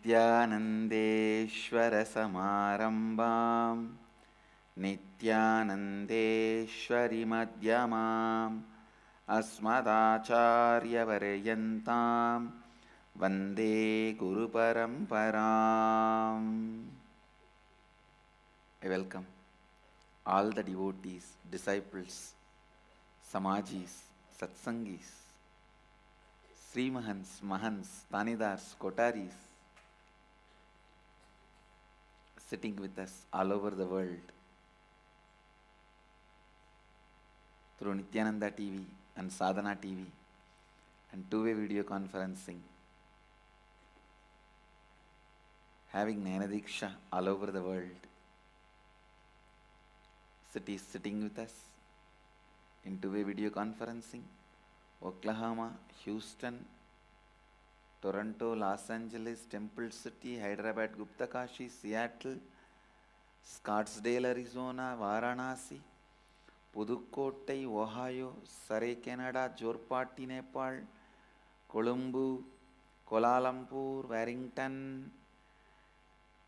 नित्यानन्देश्वरसमारम्भां नित्यानन्देश्वरिमध्यमाम् अस्मदाचार्यपर्यन्तां वन्दे गुरुपरम्पराम्. I welcome all the devotees, disciples, Samajis, Satsangis, Sri Mahants, Mahants, Tanidars, Kotaris sitting with us all over the world through Nityananda TV and Sadhana TV and two-way video conferencing, having Jnana-Diksha all over the world. Cities sitting with us in two-way video conferencing, Oklahoma, Houston, Toronto, Los Angeles, Temple City, Hyderabad, Gupta Kashi, Seattle, Scottsdale, Arizona, Varanasi, Pudukkottai, Ohio, Surrey, Canada, Jorpati, Nepal, Colombo, Kuala Lumpur, Warrington,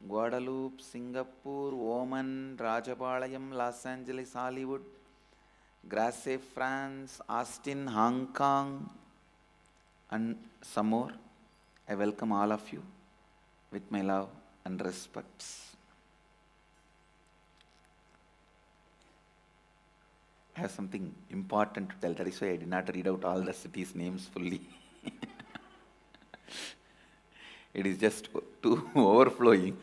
Guadeloupe, Singapore, Oman, Rajapalayam, Los Angeles, Hollywood, Grasse, France, Austin, Hong Kong, and some more. I welcome all of you with my love and respects. I have something important to tell. That is why I did not read out all the cities' names fully. It is just too overflowing.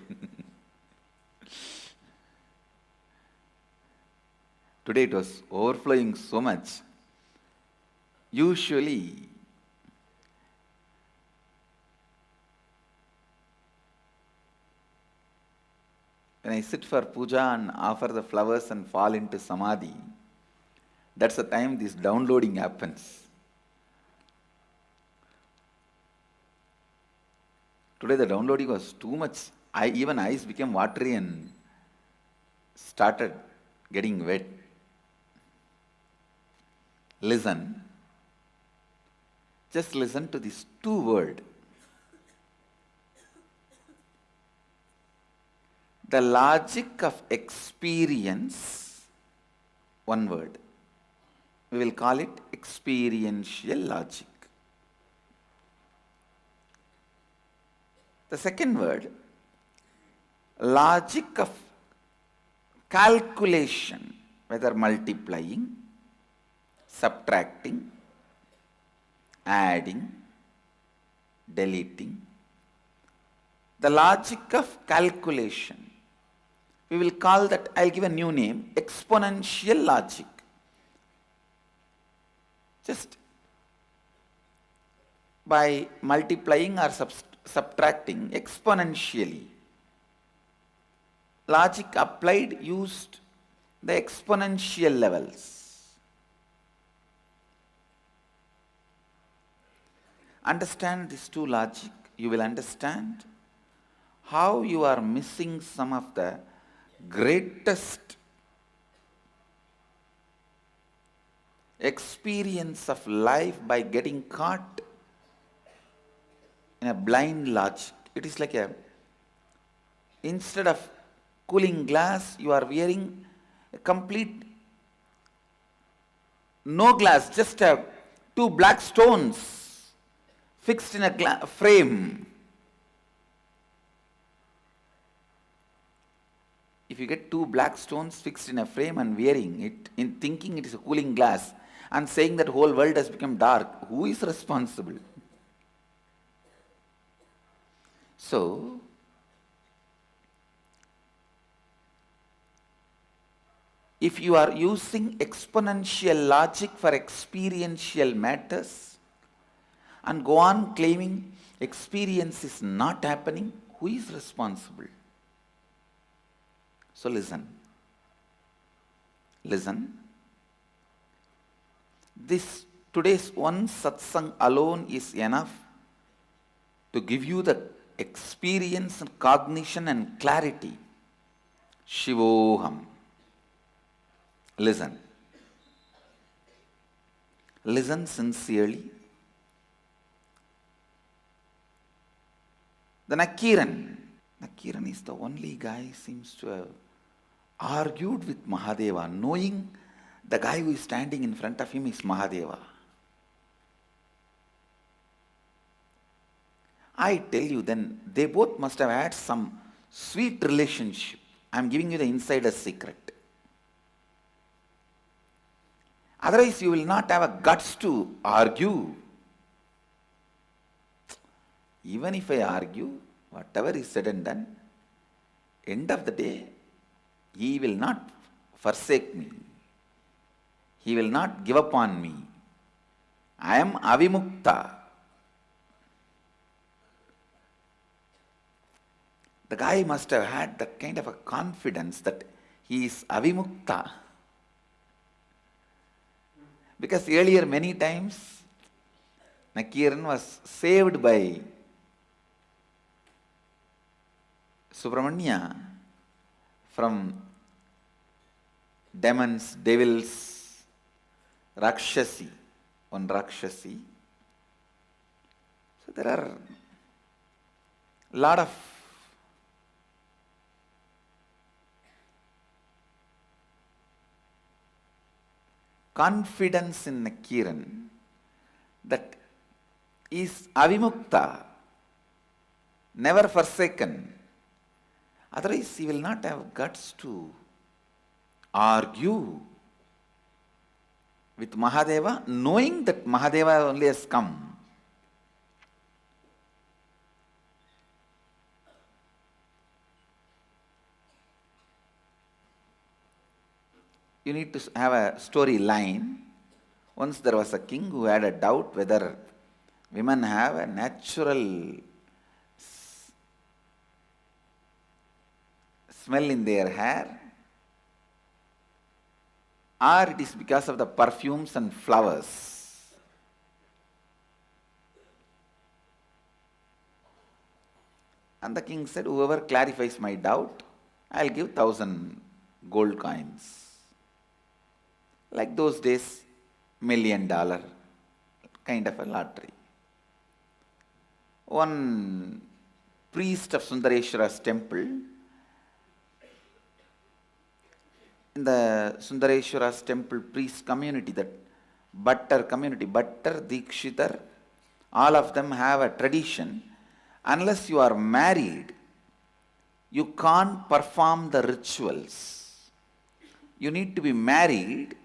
Today it was overflowing so much. Usually, when I sit for puja and offer the flowers and fall into samadhi, that's the time this downloading happens. Today the downloading was too much. Even eyes became watery and started getting wet. Listen. Just listen to this two word. The logic of experience, one word. We will call it experiential logic. The second word, logic of calculation, whether multiplying, subtracting, adding, deleting. The logic of calculation. We will call that, I'll give a new name, exponential logic. Just by multiplying or subtracting exponentially. Logic applied used the exponential levels. Understand these two logic, you will understand how you are missing some of the greatest experience of life by getting caught in a blind logic. It is like instead of cooling glass, you are wearing a complete no glass, just two black stones fixed in a frame. If you get two black stones fixed in a frame and wearing it, in thinking it is a cooling glass, and saying that whole world has become dark, who is responsible? So, if you are using exponential logic for experiential matters and go on claiming experience is not happening, who is responsible? So listen. Listen. This today's one satsang alone is enough to give you the experience and cognition and clarity. Shivoham. Listen. Listen sincerely. The Nakiran. Nakiran is the only guy seems to have argued with Mahadeva, knowing the guy who is standing in front of him is Mahadeva. I tell you, then they both must have had some sweet relationship. I am giving you the insider's secret. Otherwise, you will not have a guts to argue. Even if I argue, whatever is said and done, end of the day, he will not forsake me. He will not give up on me. I am avimukta. The guy must have had that kind of a confidence that he is avimukta. Because earlier many times Nakiran was saved by Subramanya from demons, devils, Rakshasi, one Rakshasi. So there are a lot of confidence in Nakiran that is avimukta, never forsaken. Otherwise, he will not have guts to argue with Mahadeva, knowing that Mahadeva only has come. You need to have a storyline. Once there was a king who had a doubt whether women have a natural smell in their hair or it is because of the perfumes and flowers. And the king said, whoever clarifies my doubt, I'll give 1,000 gold coins. Like those days, $1 million kind of a lottery. One priest of Sundareshwara's temple, in the Sundareshwara's temple priest community, that Bhattar community, Bhattar, Dikshitar, all of them have a tradition. Unless you are married, you can't perform the rituals. You need to be married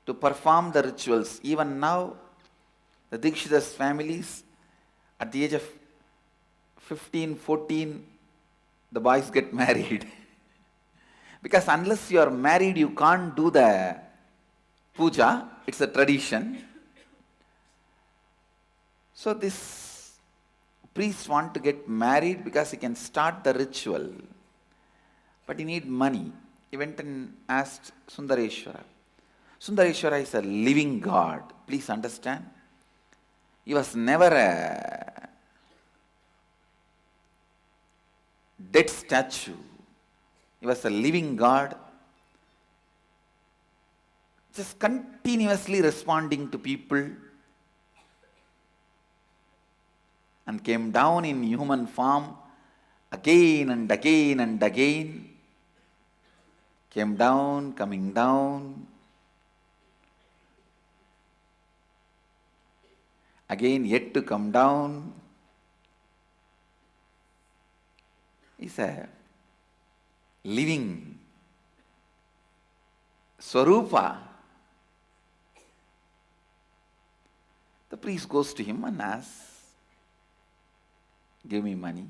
to perform the rituals. Even now, the Dikshitas families, at the age of 15, 14, the boys get married. Because unless you are married, you can't do the puja. It's a tradition. So this priest want to get married because he can start the ritual. But he need money. He went and asked Sundareshwara. Sundareshwara is a living God. Please understand. He was never a dead statue. He was a living God, just continuously responding to people, and came down in human form again and again and again. Came down, coming down. Again, yet to come down. He's a living Swarupa. The priest goes to him and asks, give me money.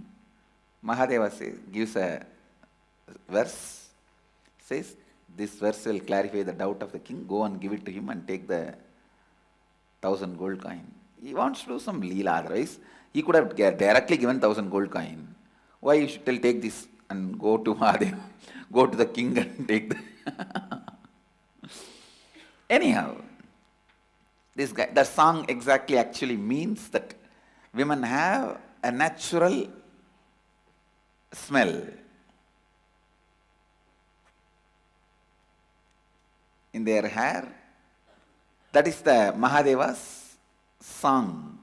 Mahadeva gives a verse, says, this verse will clarify the doubt of the king. Go and give it to him and take the 1,000 gold coin. He wants to do some leela, otherwise he could have directly given 1,000 gold coin. Why you should take this and go to Mahadeva, go to the king and take the... Anyhow, this guy, the song exactly actually means that women have a natural smell in their hair. That is the Mahadeva's song,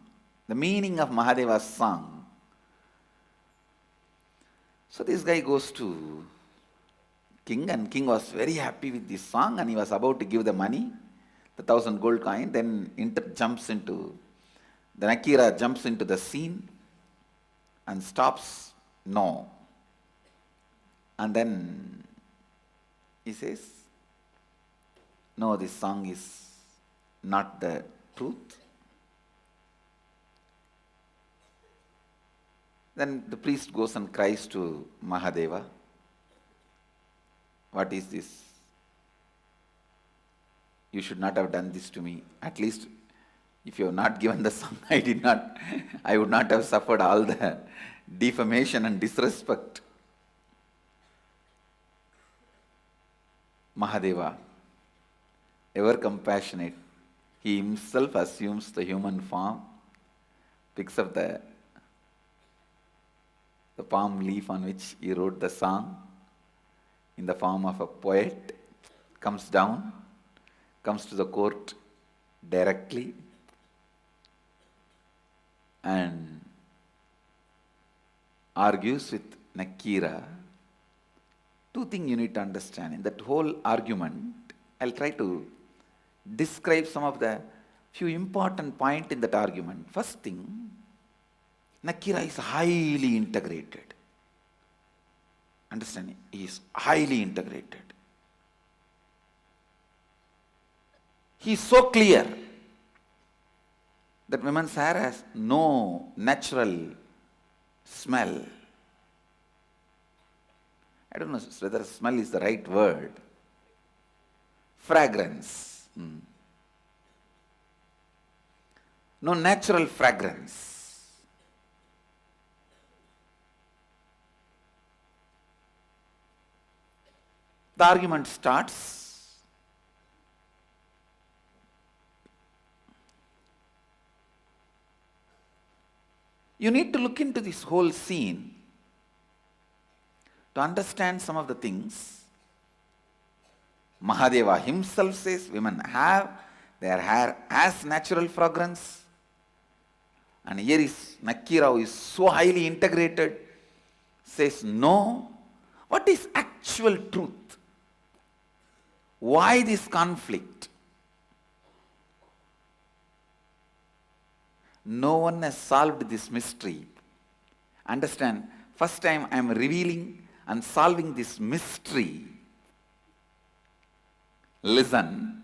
the meaning of Mahadeva's song. So this guy goes to king, and king was very happy with this song, and he was about to give the money, the 1,000 gold coin. Then the Nakira jumps into the scene and stops. No. And then he says, no, this song is not the truth. Then the priest goes and cries to Mahadeva, what is this? You should not have done this to me. At least if you have not given the song, I would not have suffered all the defamation and disrespect. Mahadeva, ever compassionate, he himself assumes the human form, picks up the palm leaf on which he wrote the song in the form of a poet, comes down, comes to the court directly, and argues with Nakira. Two things you need to understand in that whole argument. I'll try to describe some of the few important points in that argument. First thing, Nakira is highly integrated. Understand? He is highly integrated. He is so clear that women's hair has no natural smell. I don't know whether smell is the right word. Fragrance. No natural fragrance. The argument starts. You need to look into this whole scene to understand some of the things. Mahadeva himself says women have their hair as natural fragrance. And here is Nakira, who is so highly integrated, says no. What is actual truth? Why this conflict? No one has solved this mystery. Understand, first time I am revealing and solving this mystery. Listen,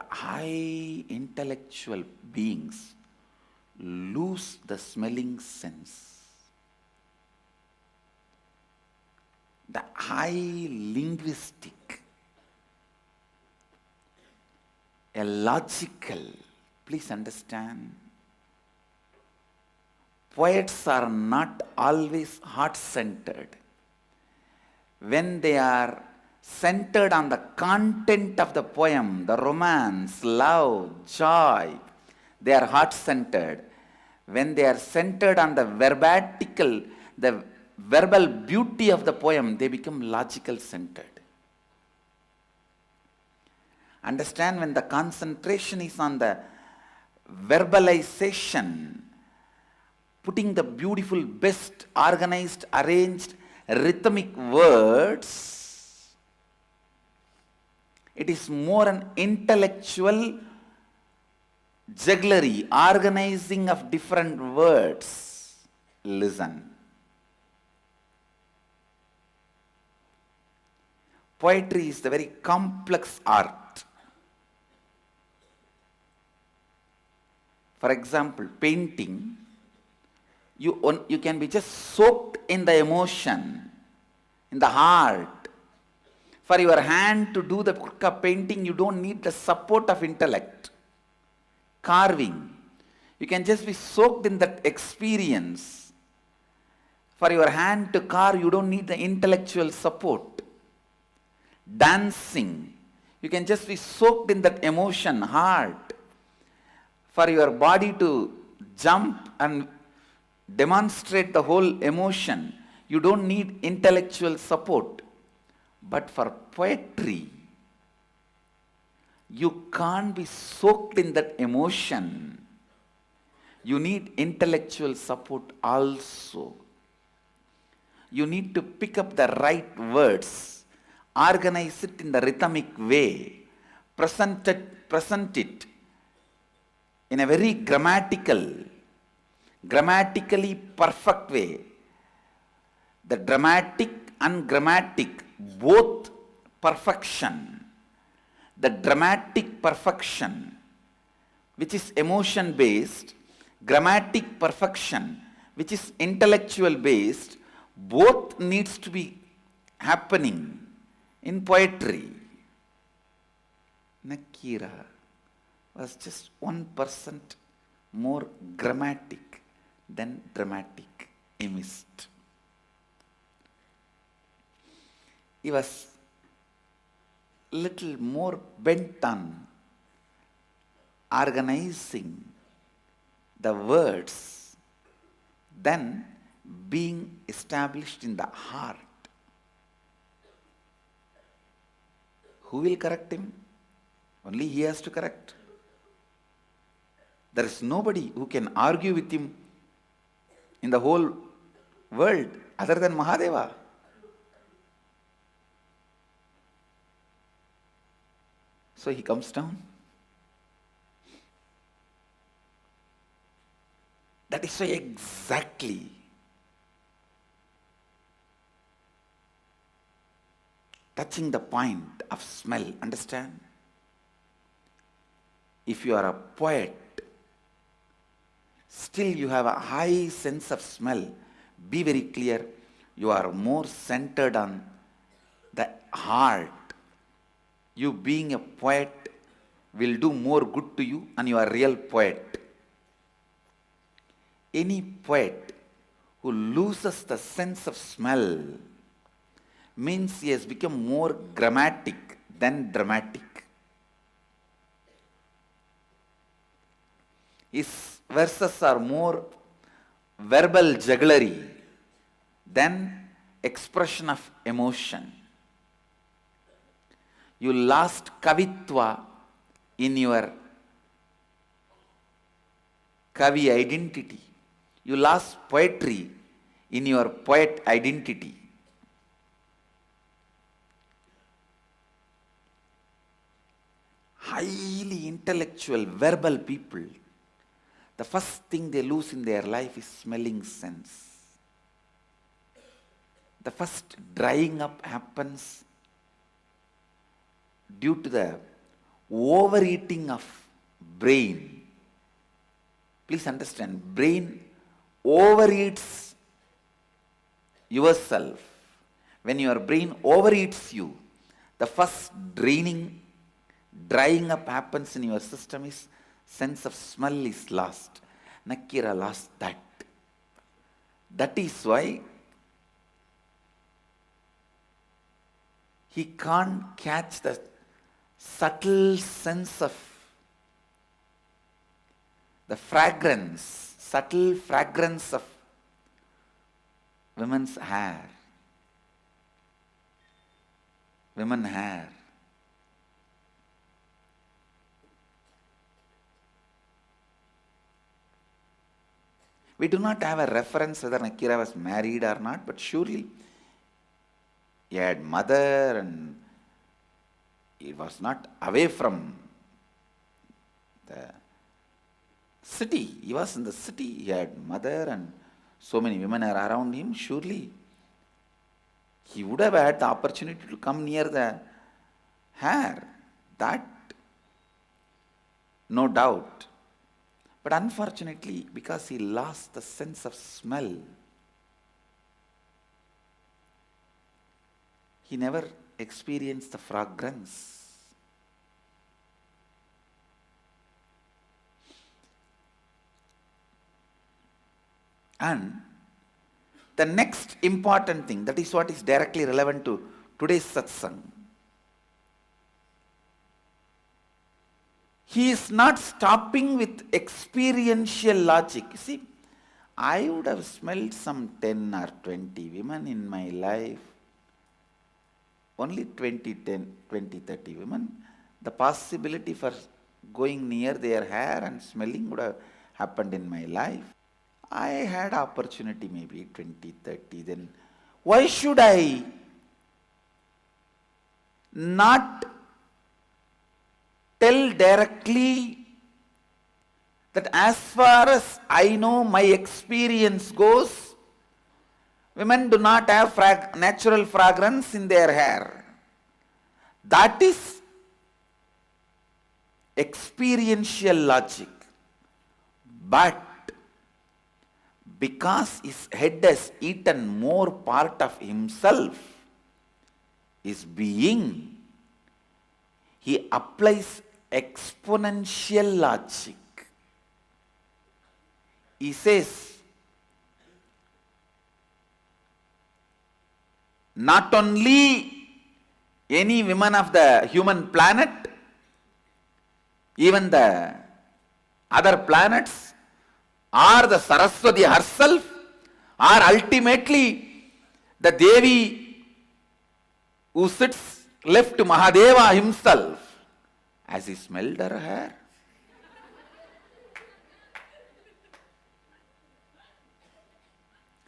high intellectual beings lose the smelling sense. The high linguistic, a logical, please understand, poets are not always heart-centered. When they are centered on the content of the poem, the romance, love, joy, they are heart-centered. When they are centered on the the verbal beauty of the poem, they become logical-centered. Understand, when the concentration is on the verbalization, putting the beautiful, best organized, arranged, rhythmic words, it is more an intellectual jugglery, organizing of different words. Listen. Poetry is the very complex art. For example, painting, you can be just soaked in the emotion, in the heart. For your hand to do the work of painting, you don't need the support of intellect. Carving, you can just be soaked in that experience. For your hand to carve, you don't need the intellectual support. Dancing, you can just be soaked in that emotion, heart. For your body to jump and demonstrate the whole emotion, you don't need intellectual support. But for poetry, you can't be soaked in that emotion. You need intellectual support also. you need to pick up the right words, organize it in the rhythmic way, present it in a very grammatically perfect way. The dramatic and grammatic, both perfection. The dramatic perfection, which is emotion based, grammatic perfection, which is intellectual based, both needs to be happening in poetry. Nakira was just 1% more grammatic than dramatic, he missed. He was little more bent on organizing the words than being established in the heart. Who will correct him? Only he has to correct. There is nobody who can argue with him in the whole world other than Mahadeva. So he comes down. That is why exactly touching the point of smell, understand? If you are a poet, still you have a high sense of smell. Be very clear, you are more centered on the heart. You being a poet will do more good to you, and you are a real poet. Any poet who loses the sense of smell means he has become more grammatic than dramatic. His verses are more verbal jugglery than expression of emotion. You lost kavitva in your kavi identity. You lost poetry in your poet identity. Highly intellectual, verbal people, the first thing they lose in their life is smelling sense. The first drying up happens due to the overeating of brain. Please understand, brain overeats yourself. When your brain overeats you, the first drying up happens in your system is sense of smell is lost. Nakira lost that. That is why he can't catch the subtle sense of the fragrance, subtle fragrance of women's hair. Women hair. We do not have a reference whether Nakira was married or not, but surely he had mother and he was not away from the city. He was in the city. He had mother and so many women are around him. Surely he would have had the opportunity to come near the hair. That, no doubt. But unfortunately, because he lost the sense of smell, he never experienced the fragrance. And the next important thing, that is what is directly relevant to today's satsang. He is not stopping with experiential logic. You see, I would have smelled some 10 or 20 women in my life. Only 20, 30 women. The possibility for going near their hair and smelling would have happened in my life. I had opportunity maybe 20, 30. Then Why should I not tell directly that as far as I know, my experience goes, women do not have natural fragrance in their hair. That is experiential logic. But because his head has eaten more part of himself, his being, he applies exponential logic. He says, not only any women of the human planet, even the other planets, or the Saraswati herself, or ultimately the Devi who sits left to Mahadeva himself, has he smelled her hair?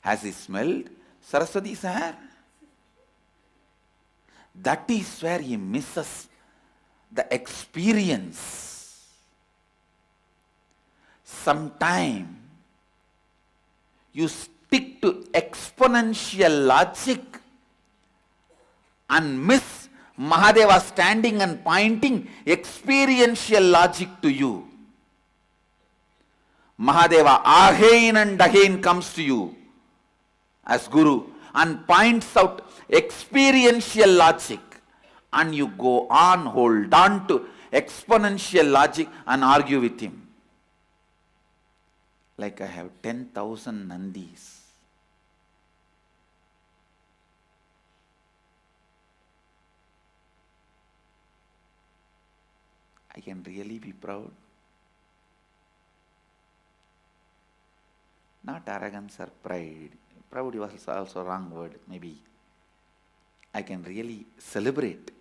Has he smelled Saraswati's hair? That is where he misses the experience. Sometime you stick to exponential logic and miss Mahadeva standing and pointing experiential logic to you. Mahadeva again and again comes to you as Guru and points out experiential logic, and you go on, hold on to exponential logic and argue with him. Like I have 10,000 Nandis. I can really be proud. Not arrogance or pride. Proud was also a wrong word, maybe. I can really celebrate.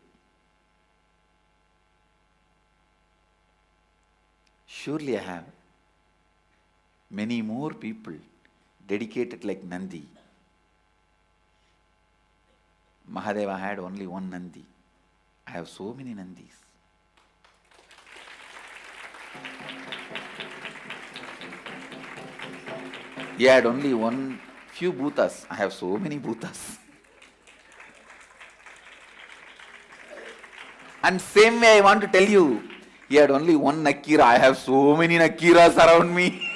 Surely I have many more people dedicated like Nandi. Mahadeva had only one Nandi. I have so many Nandis. He had only one few bhutas. I have so many bhutas. And same way I want to tell you, he had only one Nakira. I have so many Nakiras around me.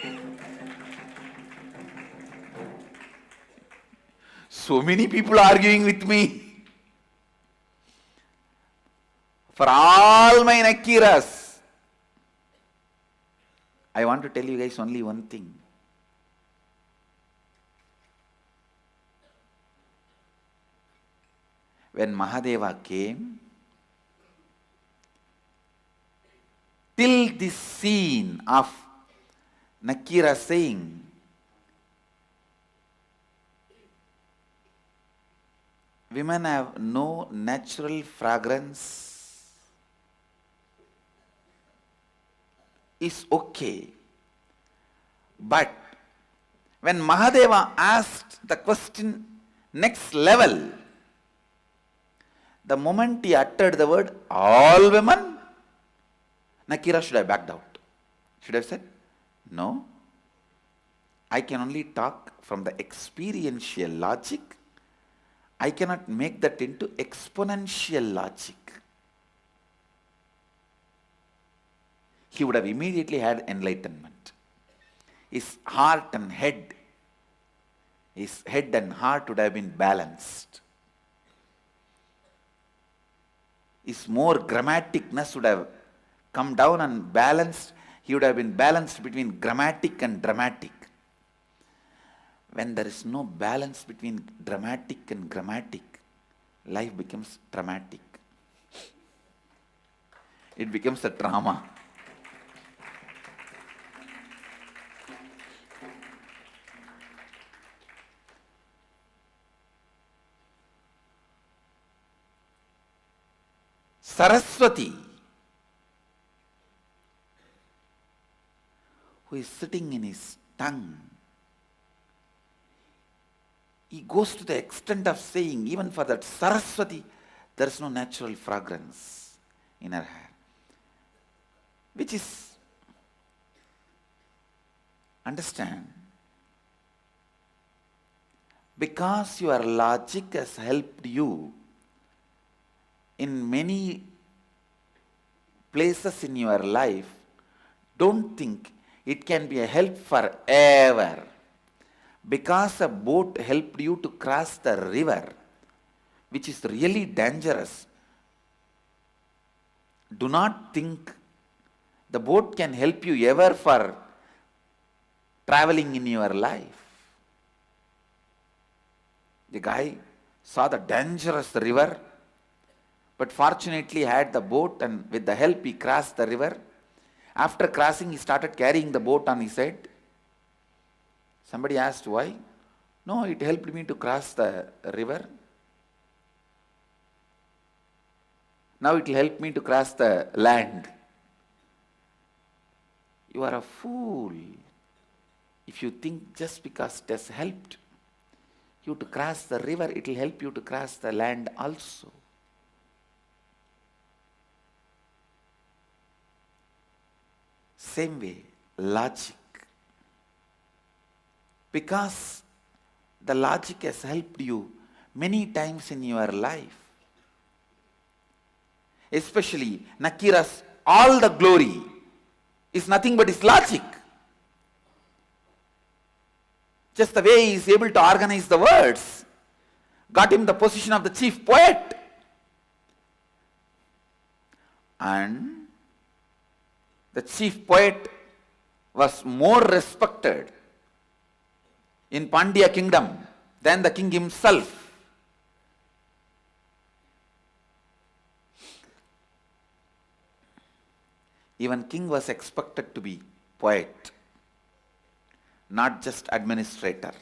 So many people arguing with me. For all my Nakiras, I want to tell you guys only one thing. When Mahadeva came, till this scene of Nakira saying, women have no natural fragrance, is okay. But when Mahadeva asked the question next level, the moment he uttered the word, all women, Nakira should have backed out. Should have said, no, I can only talk from the experiential logic. I cannot make that into exponential logic. He would have immediately had enlightenment. His heart and head, his head and heart would have been balanced. His more grammaticness would have come down and balanced. He would have been balanced between grammatic and dramatic. When there is no balance between dramatic and grammatic, life becomes dramatic. It becomes a drama. Saraswati, who is sitting in his tongue, He goes to the extent of saying, even for that Saraswati, there is no natural fragrance in her hair. Which is, understand, because your logic has helped you in many places in your life, don't think it can be a help forever. Because a boat helped you to cross the river, which is really dangerous, do not think the boat can help you ever for traveling in your life. The guy saw the dangerous river, but fortunately had the boat, and with the help he crossed the river. After crossing, he started carrying the boat on his head. Somebody asked why? No, it helped me to cross the river. Now it will help me to cross the land. You are a fool if you think just because it has helped you to cross the river, it will help you to cross the land also. Same way, logic. Because the logic has helped you many times in your life. Especially Nakira's all the glory is nothing but his logic. Just the way he is able to organize the words got him the position of the chief poet. And the chief poet was more respected in Pandya kingdom than the king himself. Even king was expected to be poet, not just administrator.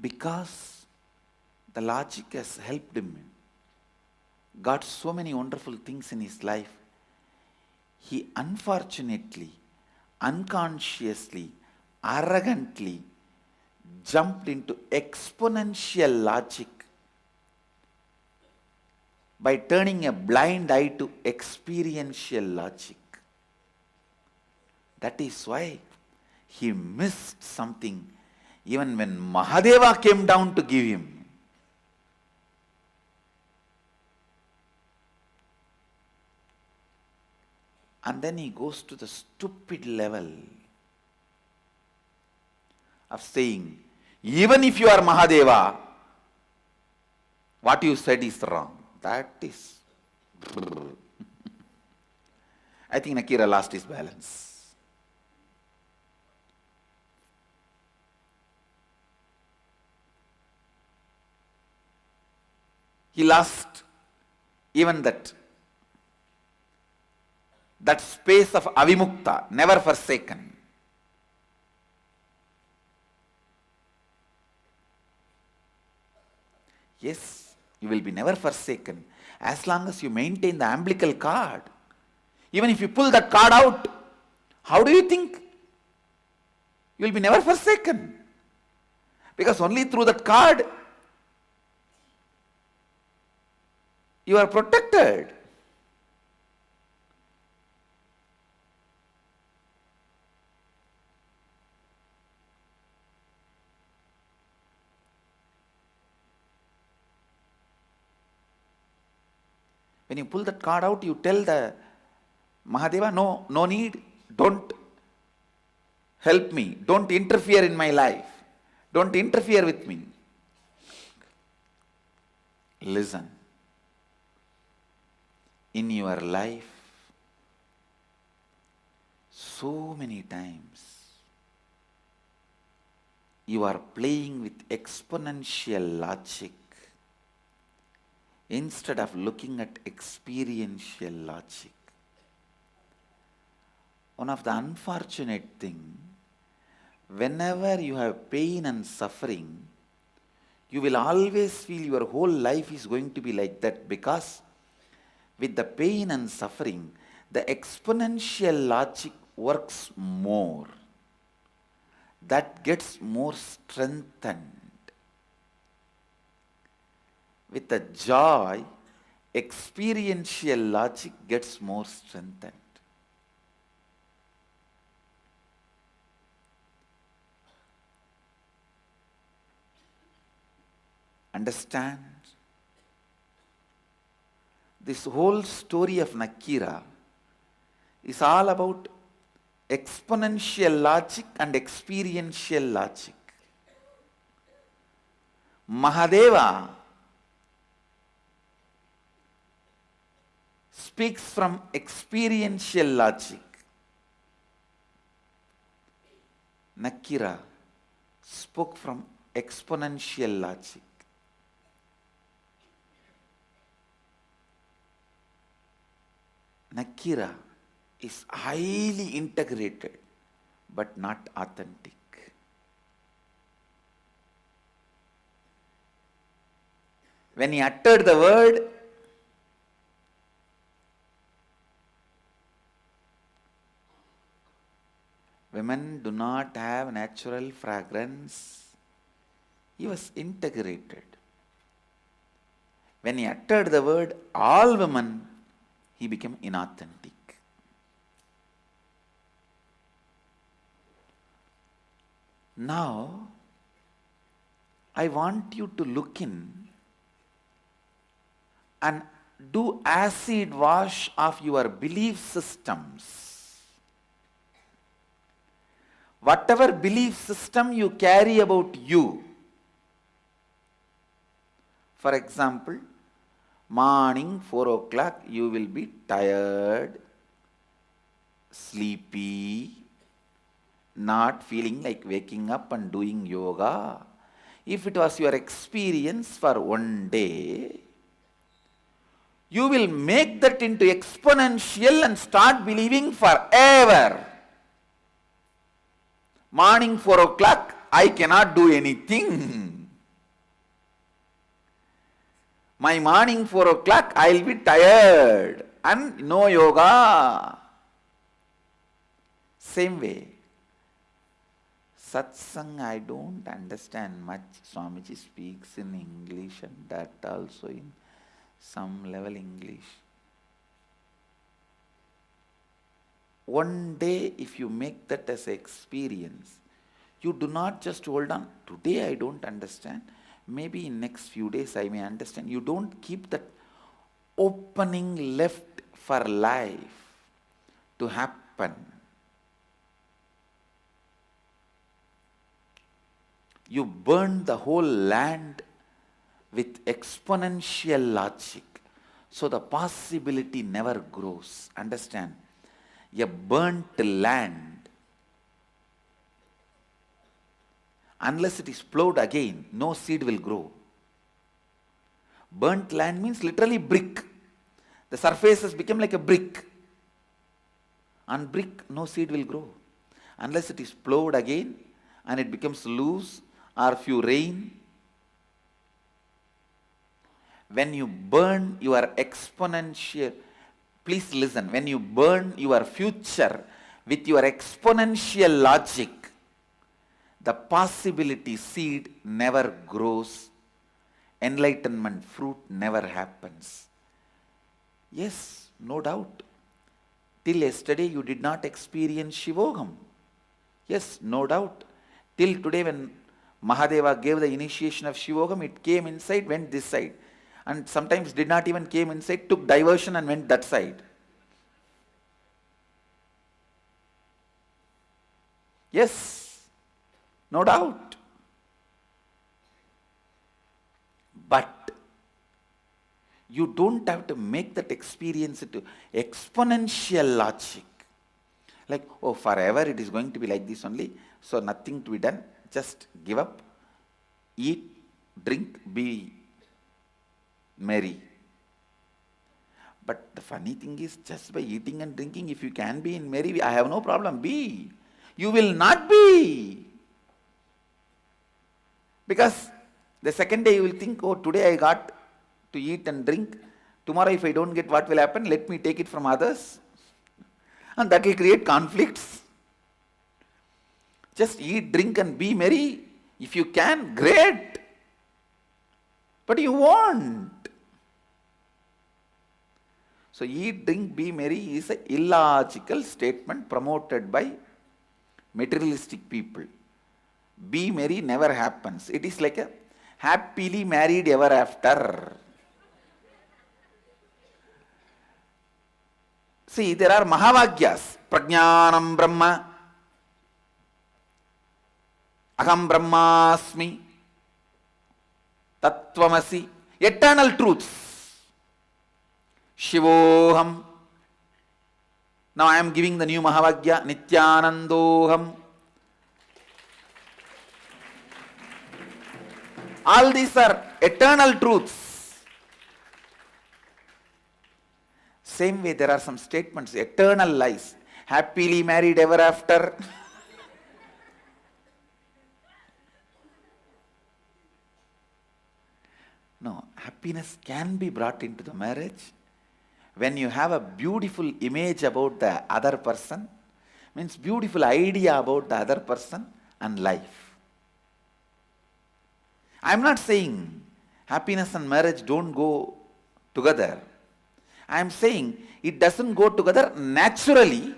Because the logic has helped him, got so many wonderful things in his life, he unfortunately, unconsciously, arrogantly jumped into exponential logic by turning a blind eye to experiential logic. That is why he missed something even when Mahadeva came down to give him. And then he goes to the stupid level of saying, even if you are Mahadeva, what you said is wrong. That is, I think Nakira lost his balance. He lost even that space of avimukta, never forsaken. Yes, you will be never forsaken as long as you maintain the umbilical cord. Even if you pull that cord out, how do you think you will be never forsaken? Because only through that cord you are protected. When you pull that card out, you tell the Mahadeva, no need, don't help me, don't interfere in my life, don't interfere with me. Listen, in your life, so many times, you are playing with exponential logic instead of looking at experiential logic. One of the unfortunate things, whenever you have pain and suffering, you will always feel your whole life is going to be like that, because with the pain and suffering, the exponential logic works more. that gets more strengthened. With the joy, experiential logic gets more strengthened. Understand? This whole story of Nakira is all about exponential logic and experiential logic. Mahadeva speaks from experiential logic. Nakira spoke from exponential logic. Nakira is highly integrated but not authentic. When he uttered the word, women do not have natural fragrance, he was integrated. When he uttered the word, all women, he became inauthentic. Now, I want you to look in and do acid wash of your belief systems. Whatever belief system you carry about you. For example, morning 4 o'clock you will be tired, sleepy, not feeling like waking up and doing yoga. If it was your experience for one day, you will make that into exponential and start believing forever. Morning 4 o'clock, I cannot do anything. My morning 4 o'clock, I will be tired and no yoga. Same way. Satsang, I don't understand much. Swamiji speaks in English and that also in some level English. One day, if you make that as an experience, you do not just hold on, today I don't understand, maybe in next few days I may understand. You don't keep that opening left for life to happen. You burn the whole land with exponential logic, so the possibility never grows. Understand? A burnt land, unless it is plowed again, no seed will grow. Burnt land means literally brick. The surface has become like a brick. On brick, no seed will grow. Unless it is plowed again and it becomes loose or few rain. When you burn your exponential, please listen, when you burn your future with your exponential logic, the possibility seed never grows. Enlightenment fruit never happens. Yes, no doubt. Till yesterday you did not experience Shivogam. Yes, no doubt. Till today when Mahadeva gave the initiation of Shivogam, it came inside, went this side. And sometimes did not even came inside, took diversion and went that side. Yes, no doubt. But you don't have to make that experience into exponential logic. Like, oh, forever it is going to be like this only, so nothing to be done, just give up, eat, drink, be merry. But the funny thing is, just by eating and drinking, if you can be in merry, I have no problem, be. You will not be. Because the second day you will think, oh, today I got to eat and drink. Tomorrow if I don't get, what will happen? Let me take it from others. And that will create conflicts. Just eat, drink and be merry. If you can, great. But you won't. So eat, drink, be merry is an illogical statement promoted by materialistic people. Be merry never happens. It is like a happily married ever after. See, there are Mahavagyas. Prajnanam Brahma. Aham Brahmasmi. Tattvamasi. Eternal truths. Shivoham. Now I am giving the new Mahavagya. Nityanandoham. All these are eternal truths. Same way there are some statements, eternal lies. Happily married ever after. No, happiness can be brought into the marriage when you have a beautiful image about the other person, means beautiful idea about the other person and life. I am not saying happiness and marriage don't go together. I am saying it doesn't go together naturally.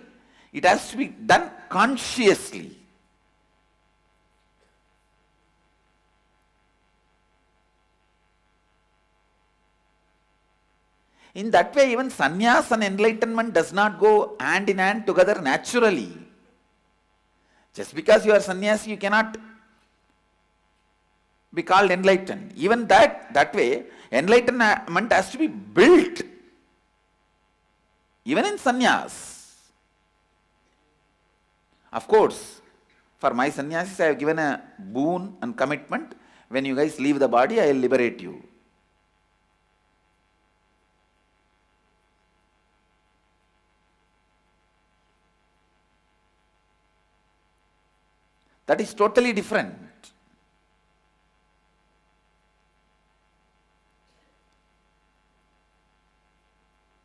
It has to be done consciously. In that way, even sannyas and enlightenment does not go hand in hand together naturally. Just because you are sannyasi, you cannot be called enlightened. Even that way, enlightenment has to be built. Even in sannyas. Of course, for my sannyasis, I have given a boon and commitment. When you guys leave the body, I will liberate you. That is totally different.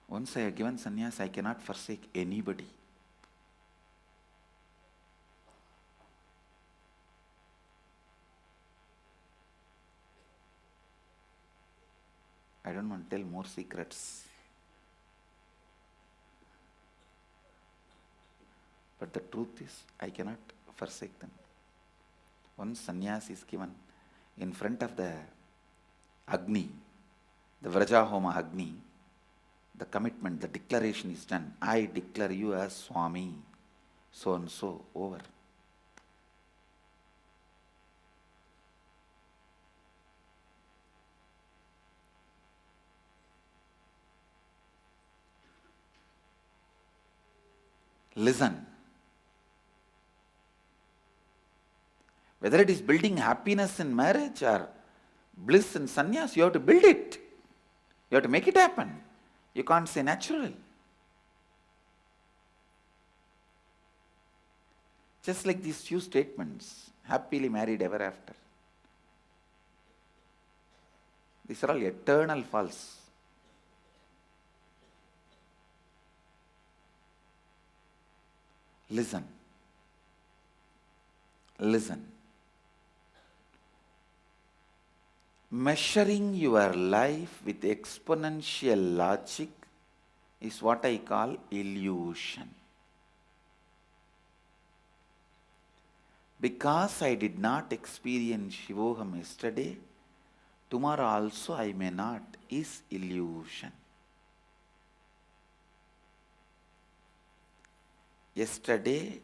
Once I have given sannyas, I cannot forsake anybody. I don't want to tell more secrets. But the truth is, I cannot forsake them. Once sannyas is given in front of the Agni, the Vrajahoma Agni, the commitment, the declaration is done. I declare you as Swami, so and so, over. Listen. Whether it is building happiness in marriage or bliss in sannyas, you have to build it. You have to make it happen. You can't say natural. Just like these few statements, happily married ever after. These are all eternal false. Listen. Listen. Measuring your life with exponential logic is what I call illusion. Because I did not experience Shivoham yesterday, tomorrow also I may not, is illusion. Yesterday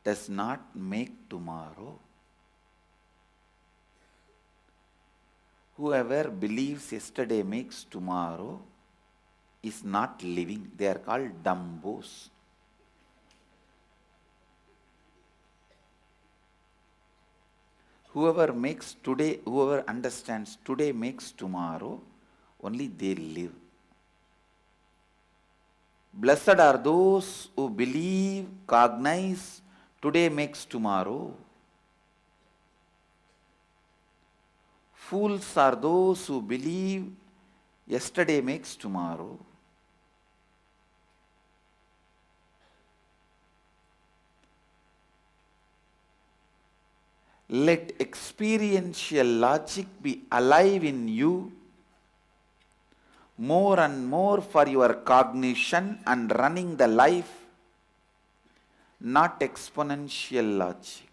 does not make tomorrow. Whoever believes yesterday makes tomorrow is not living. They are called dumbos. Whoever makes today, whoever understands today makes tomorrow, only they live. Blessed are those who believe, cognize, today makes tomorrow. Fools are those who believe, yesterday makes tomorrow. Let experiential logic be alive in you more and more for your cognition and running the life, not exponential logic.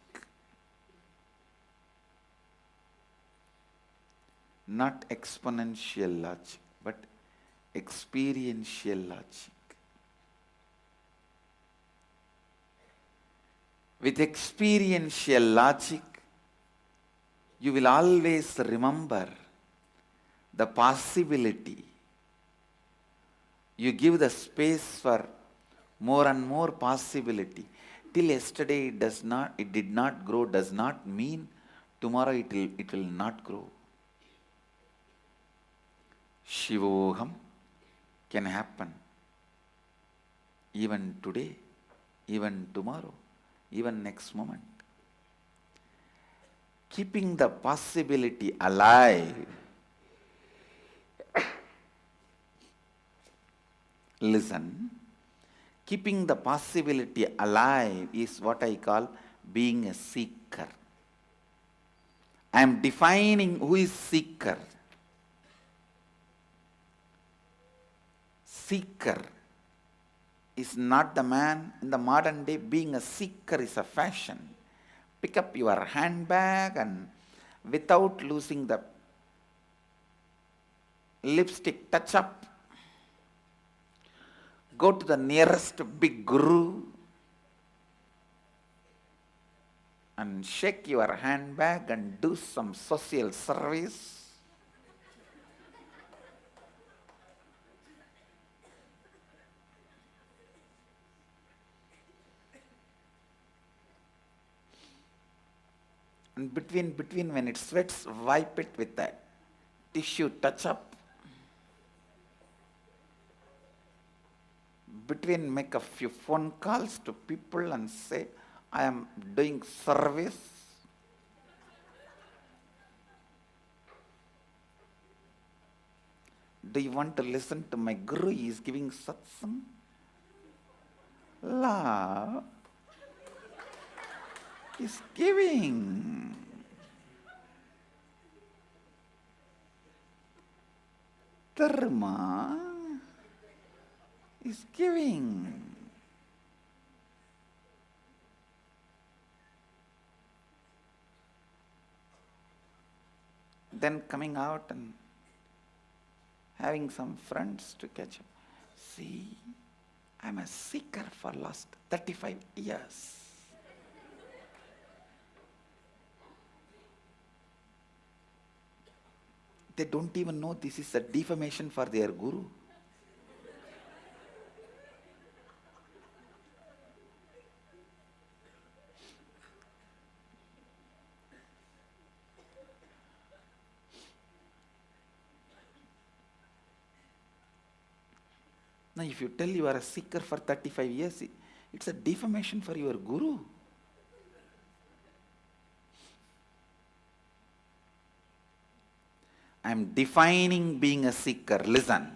Not exponential logic, but experiential logic. With experiential logic, you will always remember the possibility. You give the space for more and more possibility. Till yesterday it did not grow does not mean tomorrow it will not grow. Shivoham can happen even today, even tomorrow, even next moment. Keeping the possibility alive. Listen, keeping the possibility alive is what I call being a seeker. I am defining who is seeker. Seeker is not the man. In the modern day, being a seeker is a fashion. Pick up your handbag and without losing the lipstick touch up, go to the nearest big guru and shake your handbag and do some social service. And between when it sweats, wipe it with that tissue touch up. Between, make a few phone calls to people and say, I am doing service. Do you want to listen to my guru? He is giving satsang. Love is giving. Dharma is giving. Then coming out and having some friends to catch up. See, I'm a seeker for last 35 years. They don't even know this is a defamation for their guru. Now, if you tell you are a seeker for 35 years, it's a defamation for your guru. I am defining being a seeker. Listen.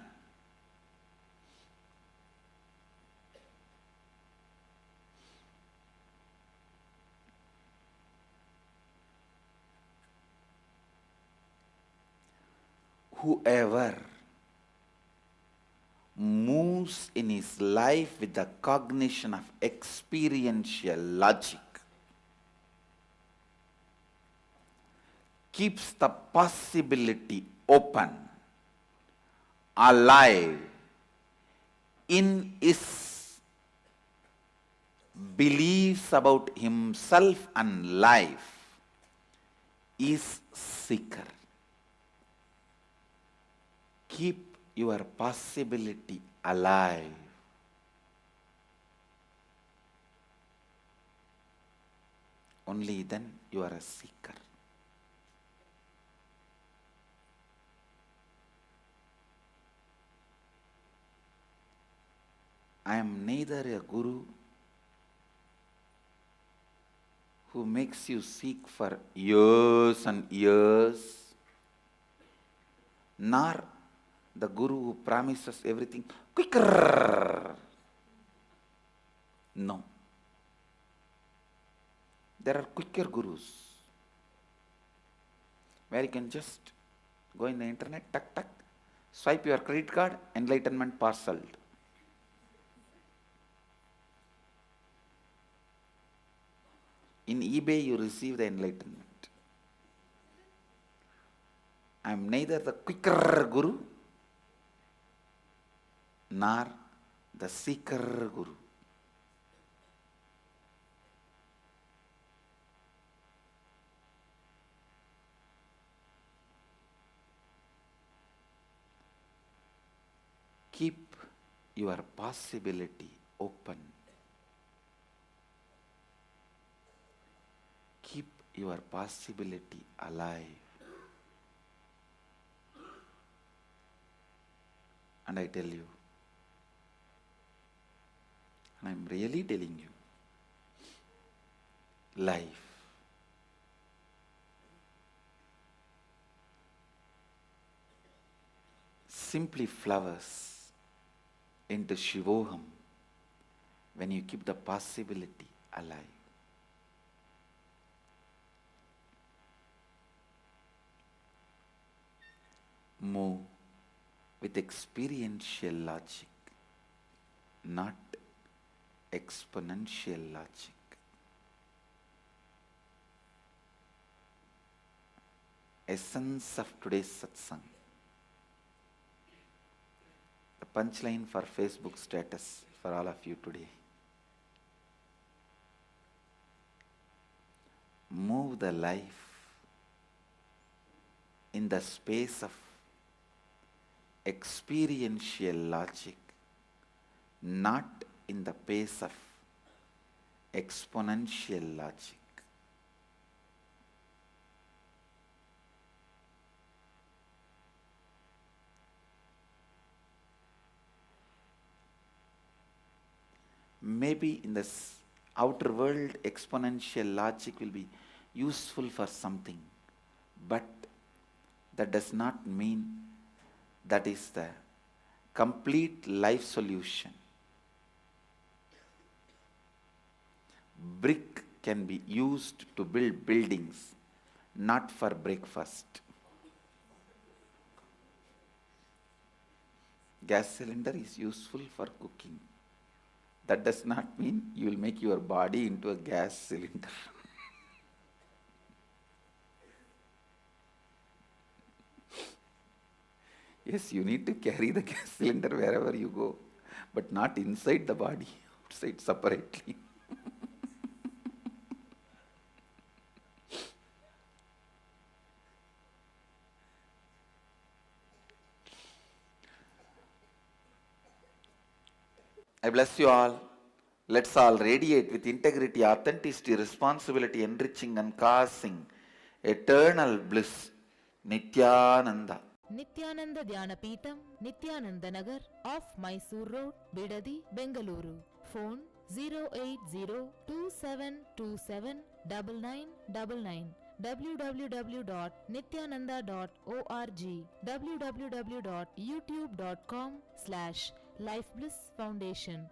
Whoever moves in his life with the cognition of experiential logic keeps the possibility open, alive in his beliefs about himself and life, is seeker. Keep your possibility alive. Only then you are a seeker. I am neither a guru who makes you seek for years and years, nor the guru who promises everything quicker. No. There are quicker gurus. where you can just go in the internet, tuck, tuck, swipe your credit card, enlightenment parceled. In eBay, you receive the enlightenment. I am neither the quicker guru nor the seeker guru. Keep your possibility open. Keep your possibility alive. And I tell you, and I'm really telling you, life simply flowers into Shivoham when you keep the possibility alive. Move with experiential logic, not exponential logic. Essence of today's satsang. The punchline for Facebook status for all of you today. Move the life in the space of experiential logic, not in the pace of exponential logic. Maybe in this outer world, exponential logic will be useful for something, but that does not mean that is the complete life solution. Brick can be used to build buildings, not for breakfast. Gas cylinder is useful for cooking. That does not mean you will make your body into a gas cylinder. Yes, you need to carry the gas cylinder wherever you go, but not inside the body, outside separately. I bless you all. Let's all radiate with integrity, authenticity, responsibility, enriching and causing eternal bliss. Nityananda. Nityananda Dhyanapitham, Nityananda Nagar, off Mysore Road, Bidadi, Bengaluru. Phone 08027279999. www.nityananda.org, www.youtube.com/Life Bliss Foundation.